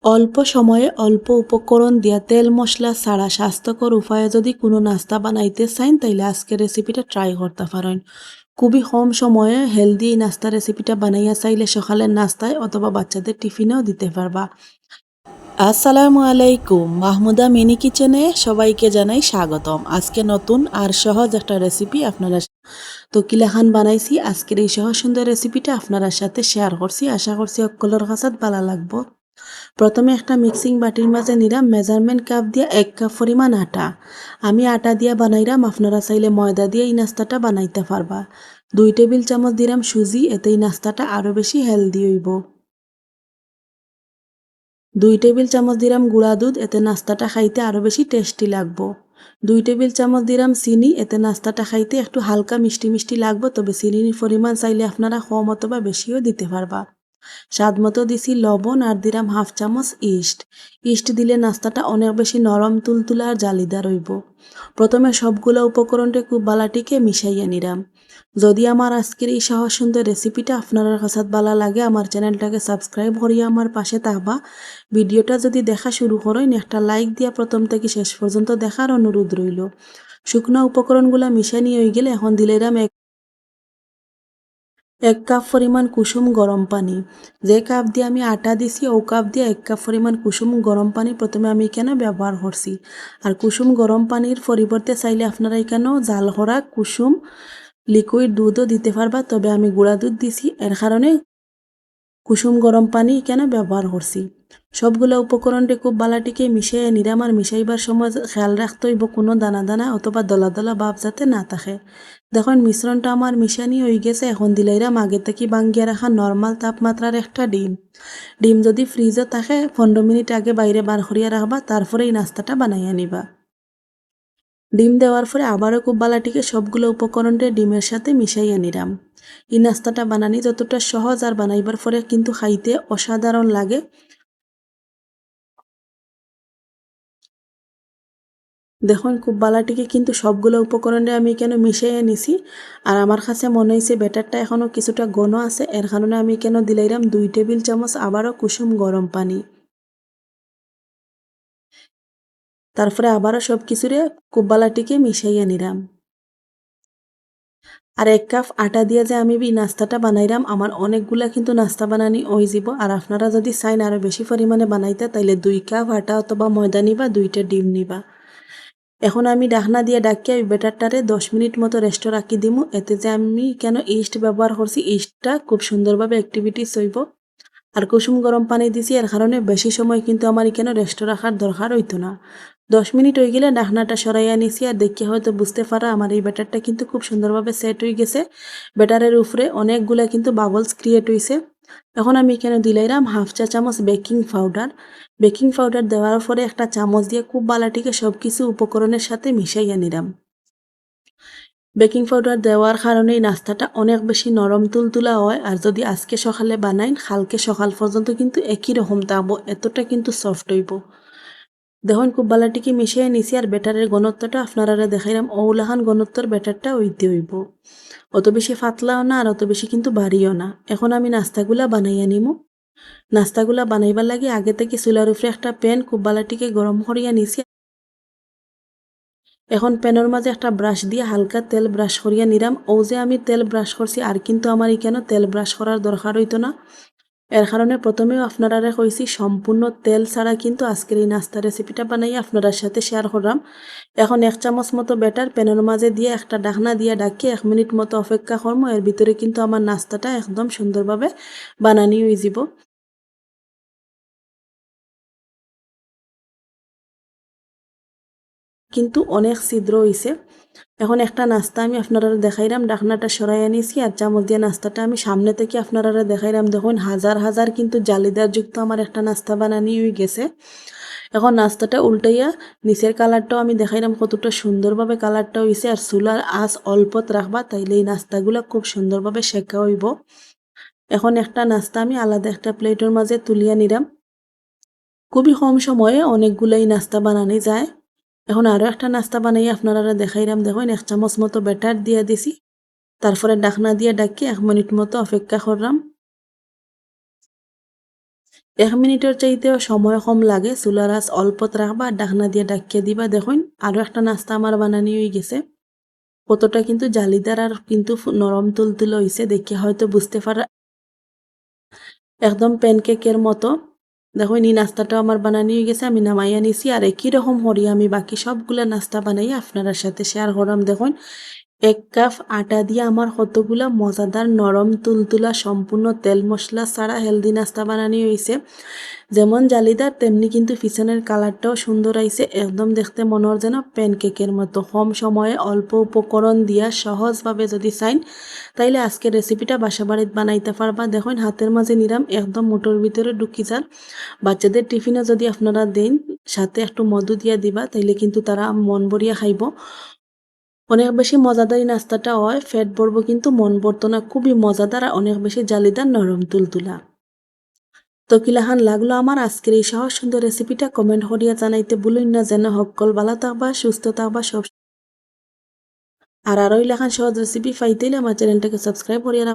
অল্প সময়ে অল্প উপকরণ দিয়া তেল মশলা ছাড়া স্বাস্থ্যকর উপায়ে যদি কোনো নাস্তা বানাইতে চান তাইলে আজকের রেসিপিটা ট্রাই করতে পারেন। খুবই কম সময়ে হেলদি এই নাস্তা রেসিপিটা বানাইয়া চাইলে সকালের নাস্তায় অথবা বাচ্চাদের টিফিনেও দিতে পারবা। আসসালামু আলাইকুম, মাহমুদা মিনি কিচেনে সবাইকে জানাই স্বাগতম। আজকে নতুন আর সহজ একটা রেসিপি আপনারা তো কিলাখান বানাইছি। আজকের এই সহজ সুন্দর রেসিপিটা আপনারা সাথে শেয়ার করছি, আশা করছি অকলের কাছে ভালো লাগবো। প্রথমে একটা মিক্সিং বাটির মাঝে নিলাম মেজারমেন্ট কাপ দিয়ে 1 কাপ পরিমাণ আটা। আমি আটা দিয়ে বানাইলাম, আপনারা চাইলে ময়দা দিয়ে এই নাস্তাটা বানাইতে পারবা। 2 টেবিল চামচ দিলাম সুজি, এতে এই নাস্তাটা আরও বেশি হেলদি হইব। 2 টেবিল চামচ দিলাম গুঁড়া দুধ, এতে নাস্তাটা খাইতে আরও বেশি টেস্টি লাগবো। 2 টেবিল চামচ দিলাম চিনি, এতে নাস্তাটা খাইতে একটু হালকা মিষ্টি মিষ্টি লাগবে, তবে চিনির পরিমাণ চাইলে আপনারা কম অথবা বেশিও দিতে পারবা। স্বাদ মতো দিছি লবণ আর দিলাম 1/2 চামচ ইস্ট। ইস্ট দিলে নাস্তাটা অনেক বেশি নরম তুলতুলা আর জালিদার হইব। প্রথমে সবগুলো উপকরণটা খুব বালাটিকে মিশাইয়া নিলাম। যদি আমার আজকের এই সহজ সুন্দর রেসিপিটা আপনার কাছে ভালো লাগে, আমার চ্যানেলটাকে সাবস্ক্রাইব করিয়া আমার পাশে থাকবা। ভিডিওটা যদি দেখা শুরু করেন একটা লাইক দিয়া প্রথম থেকে শেষ পর্যন্ত দেখার অনুরোধ রইল। শুকনো উপকরণগুলা মিশানি হয়ে গেলে এখন দিলাম 1 কাপ পরিমাণ কুসুম গরম পানি। যে কাপ দিয়ে আমি আটা দিছি ও কাপ দিয়ে 1 কাপ পরিমাণ কুসুম গরম পানি প্রথমে আমি এখানে ব্যবহার করছি। আর কুসুম গরম পানির পরিবর্তে চাইলে আপনারা এখানেও জাল করা কুসুম লিকুইড দুধও দিতে পারবা, তবে আমি গুঁড়া দুধ দিছি, এর কারণে কুসুম গরম পানি এখানে ব্যবহার করছি। সবগুলো উপকরণটি খুব বালাটিকে মিশিয়ে নিলাম, আর মিশাইবার সময় খেয়াল রাখতে হইব কোনো দানা দানা অথবা দলা দলা ভাব যাতে না থাকে। দেখুন মিশ্রণটা আমার মিশানি হয়ে গেছে। এখন দিলাইরাম আগে থেকে ভাঙ্গিয়ে রাখা নর্মাল তাপমাত্রার একটা ডিম। ডিম যদি ফ্রিজে থাকে 15 মিনিট আগে বাইরে বার করিয়া রাখবা, তারপরে এই নাস্তাটা বানাইয়া নিবা। ডিম দেওয়ার পরে আবারও খুব বালাটিকে সবগুলো উপকরণটা ডিমের সাথে মিশাইয়া নিলাম। এই নাস্তাটা বানানি যতটা সহজ আর বানাইবার পরে কিন্তু খাইতে অসাধারণ লাগে। দেখুন খুব বালাটিকে কিন্তু সবগুলো উপকরণে আমি কেন মিশিয়ে নিছি। আর আমার কাছে মনে হয়েছে ব্যাটারটা এখনও কিছুটা ঘন আছে, এর কারণে আমি কেন দিলাইলাম 2 টেবিল চামচ আবারও কুসুম গরম পানি। তারপরে আবারও সব কিছুরে খুব বালাটিকে মিশাইয়া নিলাম। আর 1 কাপ আটা দিয়ে যে আমি এই নাস্তাটা বানাইলাম, আমার অনেকগুলা কিন্তু নাস্তা বানানি হয়ে যাব। আর আপনারা যদি চাইন আরও বেশি পরিমাণে বানাইতে তাইলে 2 কাপ আটা অথবা ময়দা নিবা, 2টা ডিম নিবা। এখন আমি ঢাকনা দিয়ে ডাকিয়ে ওই ব্যাটারটারে 10 মিনিট মতো রেস্ট রাখি দিমু। এতে যে আমি কেন ইস্ট ব্যবহার করছি, ইস্টটা খুব সুন্দরভাবে অ্যাক্টিভিটিস হইব। আর কুসুম গরম পানি দিছি, এর কারণে বেশি সময় কিন্তু আমার এখানে রেস্ট রাখার দরকার হইতো না। 10 মিনিট হয়ে গেলে ঢাকনাটা সরাইয়া নিছি, আর দেখে হয়তো বুঝতে পারা আমার এই ব্যাটারটা কিন্তু খুব সুন্দরভাবে সেট হয়ে গেছে। ব্যাটারের উপরে অনেকগুলা কিন্তু বাবলস ক্রিয়েট হইছে। এখন আমি এখানে দিলাইরাম 1/2 চা চামচ বেকিং পাউডার। বেকিং পাউডার দেওয়ার পরে একটা চামচ দিয়ে খুব বালাটিকে সব কিছু উপকরণের সাথে মিশাইয়া নিলাম। বেকিং পাউডার দেওয়ার কারণে এই নাস্তাটা অনেক বেশি নরম তুলতুলা হয়, আর যদি আজকে সকালে বানাইন কালকে সকাল পর্যন্ত কিন্তু একই রকম থাকবো, এতটা কিন্তু সফট হইব। দেখুন খুব বালাটিকে মিশিয়ে নিছি, আর ব্যাটারের ঘনত্বটা আপনারা দেখাইলাম ওলাহান ঘনত্বর ব্যাটারটা হইতে হইব। অত বেশি পাতলাও না আর অত বেশি কিন্তু বাড়িও না। এখন আমি নাস্তাগুলা বানাইয়া নিমু। নাস্তাগুলা বানাইবার লাগে আগে থেকে চুলার উপরে একটা প্যান খুব বালাটিকে গরম করিয়া নিছি। এখন প্যানের মাঝে একটা ব্রাশ দিয়ে হালকা তেল ব্রাশ করিয়া নিলাম। ও যে আমি তেল ব্রাশ করছি আর কিন্তু আমার এখানে তেল ব্রাশ করার দরকার হইতো না। এর কারণে প্রথমেও আপনারা কইছি সম্পূর্ণ তেল ছাড়া কিন্তু আজকের এই নাস্তা রেসিপিটা বানাই আপনার সাথে শেয়ার করলাম। এখন 1 চামচ মতো ব্যাটার প্যানের মাঝে দিয়ে একটা ঢাকনা দিয়ে ডাকিয়ে 1 মিনিট মতো অপেক্ষা করবো। এর ভিতরে কিন্তু আমার নাস্তাটা একদম সুন্দরভাবে বানানি হয়ে যাব। কিন্তু অনেক ছিদ্র হইছে। এখন একটা নাস্তা আমি আপনারা দেখাইলাম, ঢাকনাটা সরাইয়া নিছি, আর চামচ দিয়ে নাস্তাটা আমি সামনে থেকে আপনারা দেখাইলাম। দেখুন হাজার হাজার কিন্তু জালিদার যুক্ত আমার একটা নাস্তা বানানি হয়ে গেছে। এখন নাস্তাটা উল্টাইয়া নিচের কালারটাও আমি দেখাইলাম কতটা সুন্দরভাবে কালারটা হইছে। আর চুলার আঁচ অল্পত রাখবা, তাইলে এই নাস্তাগুলো খুব সুন্দরভাবে শেখা হইব। এখন একটা নাস্তা আমি আলাদা একটা প্লেটের মাঝে তুলিয়া নিলাম। খুবই কম সময়ে অনেকগুলাই নাস্তা বানানি যায়। এখন আরও একটা নাস্তা বানাই আপনারা দেখাইলাম। দেখুন 1 চামচ মতো ব্যাটার দিয়ে দিছি, তারপরে ঢাকনা দিয়ে ডাকিয়ে 1 মিনিট মতো অপেক্ষা করলাম। 1 মিনিটের চাইতেও সময় কম লাগে। চুলার আঁচ অল্পত রাখবা আর ঢাকনা দিয়ে ঢাকিয়ে দিবা। দেখুন আরও একটা নাস্তা আমার বানানি হয়ে গেছে। কতটা কিন্তু জালিদার আর কিন্তু নরম তুলতুলে হইছে, দেখে হয়তো বুঝতে পারা একদম প্যানকেকের মতো। দেখুন এই নাস্তাটাও আমার বানানি হয়ে গেছে, আমি নামাইয়া নিছি। আর একই রকম হরিয়া আমি বাকি সবগুলা নাস্তা বানাইয়া আপনার সাথে শেয়ার করলাম। দেখুন 1 কাপ আটা দিয়ে আমার কতগুলা মজাদার নরম তুলতুলা সম্পূর্ণ তেল মশলা ছাড়া হেলদি নাস্তা বানানি হয়েছে। যেমন জালিদার তেমনি কিন্তু পিছনের কালারটাও সুন্দর আইছে, একদম দেখতে মনে হয় যেন প্যানকেকের মতো। কম সময়ে অল্প উপকরণ দিয়া সহজভাবে যদি চাইন তাইলে আজকের রেসিপিটা বাসা বাড়িতে বানাইতে পারবা। দেখুন হাতের মাঝে নিরাম, একদম মুঠোর ভিতরে ঢুকি যান। বাচ্চাদের টিফিনে যদি আপনারা দেন সাথে একটু মধু দিয়া দিবা, তাইলে কিন্তু তারা মন ভরিয়া খাইব। অনেক বেশি মজাদার এই নাস্তাটা হয়, পেট ভরবো কিন্তু মন ভরতো না। খুবই মজাদার আর অনেক বেশি জালিদার নরম তুলতুলা। তো কিলাহান লাগলো আমার আজকের এই সহজ সুন্দর রেসিপিটা কমেন্ট করিয়া জানাইতে ভুলুন না। যেন সকল ভালো থাকবা, সুস্থ থাকবা সব। আর আরো লেখান সহজ রেসিপি পাইতেইলে আমার চ্যানেলটাকে সাবস্ক্রাইব করিয়া